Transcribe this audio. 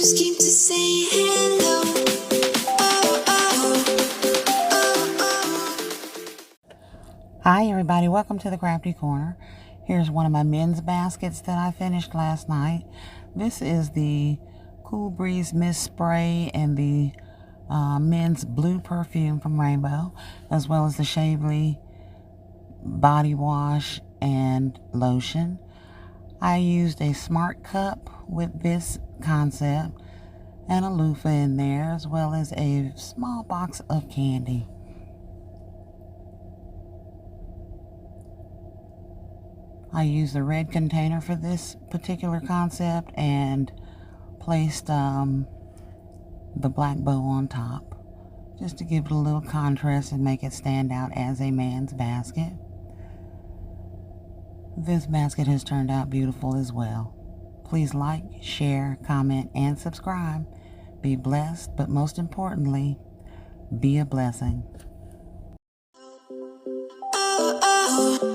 just came to say hello. Hi everybody, welcome to the Crafty Corner. Here's one of my men's baskets that I finished last night. This is the Cool Breeze Mist Spray and the men's blue perfume from Rainbow, as well as the Shavely body wash and lotion. I used a smart cup with this concept and a loofah in there, as well as a small box of candy. I used the red container for this particular concept and placed the black bow on top, just to give it a little contrast and make it stand out as a man's basket. This basket has turned out beautiful as well. Please like, share, comment, and subscribe. Be blessed, but most importantly, be a blessing. Oh, oh.